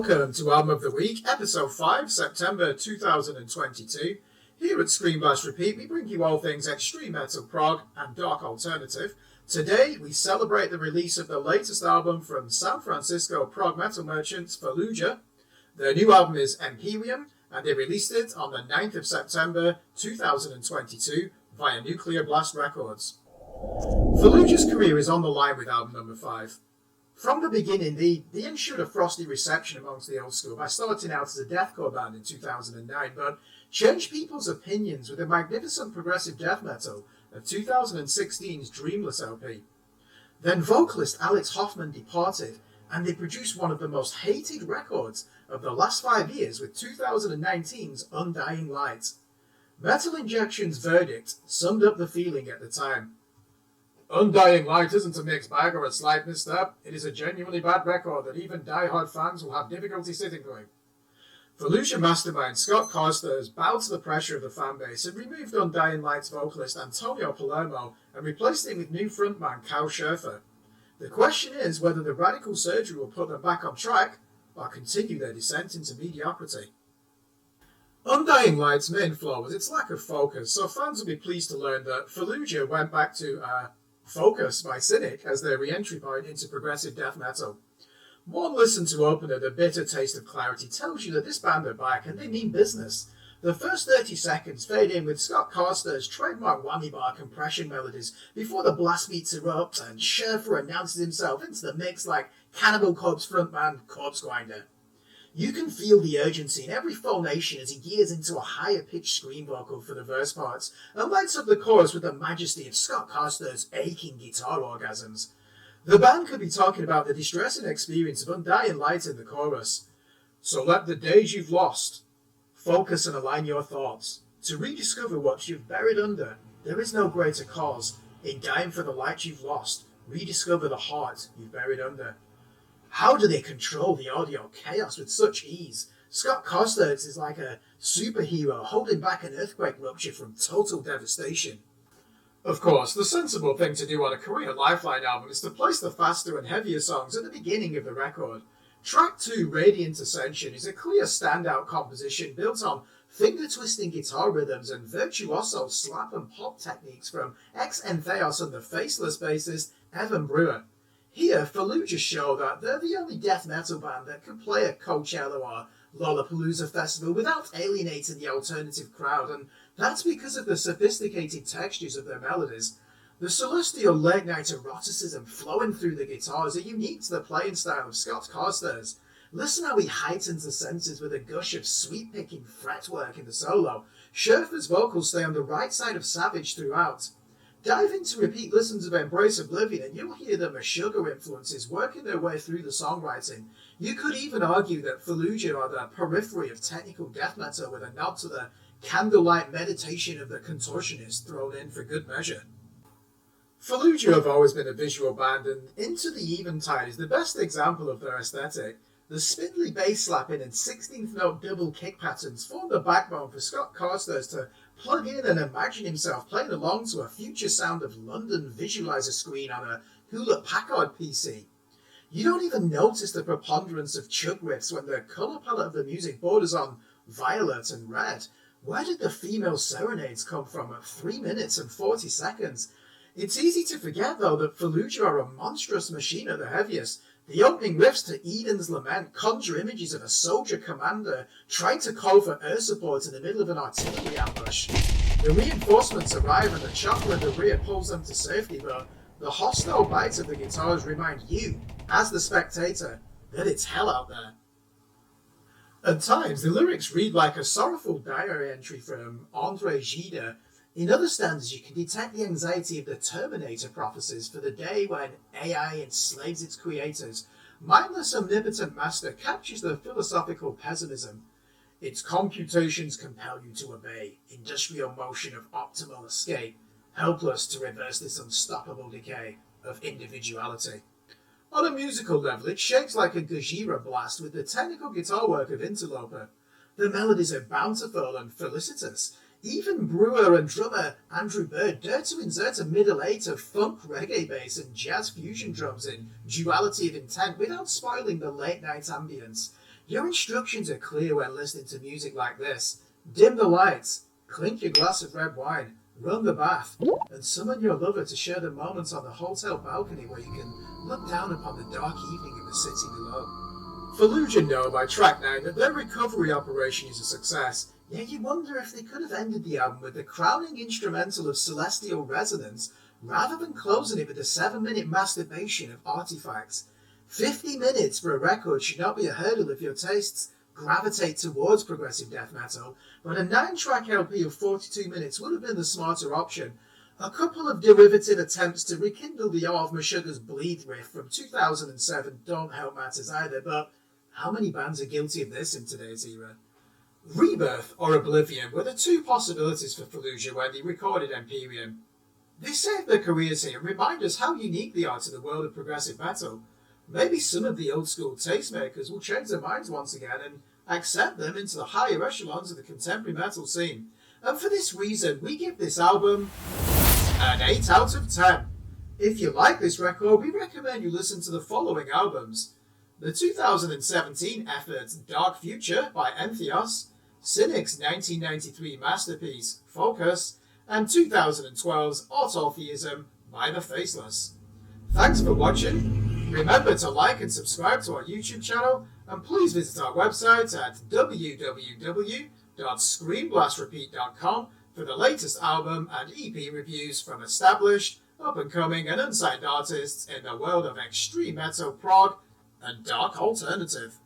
Welcome to Album of the Week, Episode 5, September 2022. Here at Screen Blast Repeat, we bring you all things extreme metal, prog, and dark alternative. Today, we celebrate the release of the latest album from San Francisco prog metal merchants Fallujah. Their new album is Empyrean, and they released it on the 9th of September 2022 via Nuclear Blast Records. Fallujah's career is on the line with album number 5. From the beginning, they ensured a frosty reception amongst the old school by starting out as a deathcore band in 2009, but changed people's opinions with the magnificent progressive death metal of 2016's Dreamless LP. Then vocalist Alex Hoffman departed, and they produced one of the most hated records of the last 5 years with 2019's Undying Light. Metal Injection's verdict summed up the feeling at the time. Undying Light isn't a mixed bag or a slight misstep. It is a genuinely bad record that even die-hard fans will have difficulty sitting through. Fallujah mastermind Scott Carstairs bowed to the pressure of the fanbase and removed Undying Light's vocalist Antonio Palermo and replaced him with new frontman Cal Scherfer. The question is whether the radical surgery will put them back on track or continue their descent into mediocrity. Undying Light's main flaw was its lack of focus, so fans will be pleased to learn that Fallujah went back to Focus by Cynic as their re-entry point into progressive death metal. One listen to opener, The Bitter Taste of Clarity, tells you that this band are back and they mean business. The first 30 seconds fade in with Scott Carstairs' trademark whammy bar compression melodies before the blast beats erupt and Scherfer announces himself into the mix like Cannibal Corpse frontman Corpse Grinder. You can feel the urgency in every phonation as he gears into a higher-pitched scream vocal for the verse parts and lights up the chorus with the majesty of Scott Carstairs' aching guitar orgasms. The band could be talking about the distressing experience of Undying Light in the chorus. So let the days you've lost focus and align your thoughts. To rediscover what you've buried under, there is no greater cause. In dying for the light you've lost, rediscover the heart you've buried under. How do they control the audio chaos with such ease? Scott Carstairs is like a superhero holding back an earthquake rupture from total devastation. Of course, the sensible thing to do on a career Lifeline album is to place the faster and heavier songs at the beginning of the record. Track 2, Radiant Ascension, is a clear standout composition built on finger-twisting guitar rhythms and virtuoso slap and pop techniques from ex-Entheos and the Faceless bassist Evan Brewer. Here, Fallujah show that they're the only death metal band that can play a Coachella or Lollapalooza festival without alienating the alternative crowd, and that's because of the sophisticated textures of their melodies. The celestial late-night eroticism flowing through the guitars are unique to the playing style of Scott Carstairs. Listen how he heightens the senses with a gush of sweet-picking fretwork in the solo. Scherfer's vocals stay on the right side of Savage throughout. Dive into repeat listens of Embrace Oblivion and you'll hear the Meshuggah influences working their way through the songwriting. You could even argue that Fallujah are the periphery of technical death metal with a nod to the candlelight meditation of the contortionist thrown in for good measure. Fallujah have always been a visual band, and Into the Eventide is the best example of their aesthetic. The spindly bass slapping and 16th note double kick patterns form the backbone for Scott Carstairs to plug in and imagine himself playing along to a future sound of London visualizer screen on a Hewlett-Packard PC. You don't even notice the preponderance of chug riffs when the colour palette of the music borders on violet and red. Where did the female serenades come from at 3 minutes and 40 seconds? It's easy to forget, though, that Fallujah are a monstrous machine at the heaviest. The opening riffs to Eden's Lament conjure images of a soldier commander trying to call for air support in the middle of an artillery ambush. The reinforcements arrive and the chopper in the rear pulls them to safety, but the hostile bites of the guitars remind you, as the spectator, that it's hell out there. At times, the lyrics read like a sorrowful diary entry from André Gide. In other stanzas, you can detect the anxiety of the Terminator prophecies for the day when AI enslaves its creators. Mindless omnipotent master captures the philosophical pessimism. Its computations compel you to obey, industrial motion of optimal escape, helpless to reverse this unstoppable decay of individuality. On a musical level, it shakes like a Gojira blast with the technical guitar work of Interloper. The melodies are bountiful and felicitous. Even Brewer and drummer Andrew Bird dare to insert a middle eight of funk reggae bass and jazz fusion drums in Duality of Intent without spoiling the late-night ambience. Your instructions are clear when listening to music like this. Dim the lights, clink your glass of red wine, run the bath, and summon your lover to share the moments on the hotel balcony where you can look down upon the dark evening of the city below. Fallujah know by track 9 that their recovery operation is a success, yet you wonder if they could have ended the album with the crowning instrumental of celestial resonance rather than closing it with a 7-minute masturbation of artifacts. 50 minutes for a record should not be a hurdle if your tastes gravitate towards progressive death metal, but a 9-track LP of 42 minutes would have been the smarter option. A couple of derivative attempts to rekindle the All of Meshuggah's Bleed riff from 2007 don't help matters either, but how many bands are guilty of this in today's era? Rebirth or Oblivion were the two possibilities for Fallujah when they recorded Empyrean. They saved their careers here and remind us how unique they are to the world of progressive metal. Maybe some of the old school tastemakers will change their minds once again and accept them into the higher echelons of the contemporary metal scene. And for this reason, we give this album an 8 out of 10. If you like this record, we recommend you listen to the following albums: the 2017 effort Dark Future by Entheos, Cynic's 1993 masterpiece Focus, and 2012's Autotheism by The Faceless. Thanks for watching. Remember to like and subscribe to our YouTube channel, and please visit our website at www.screenblastrepeat.com for the latest album and EP reviews from established, up-and-coming and unsigned artists in the world of extreme metal, prog, and dark alternative.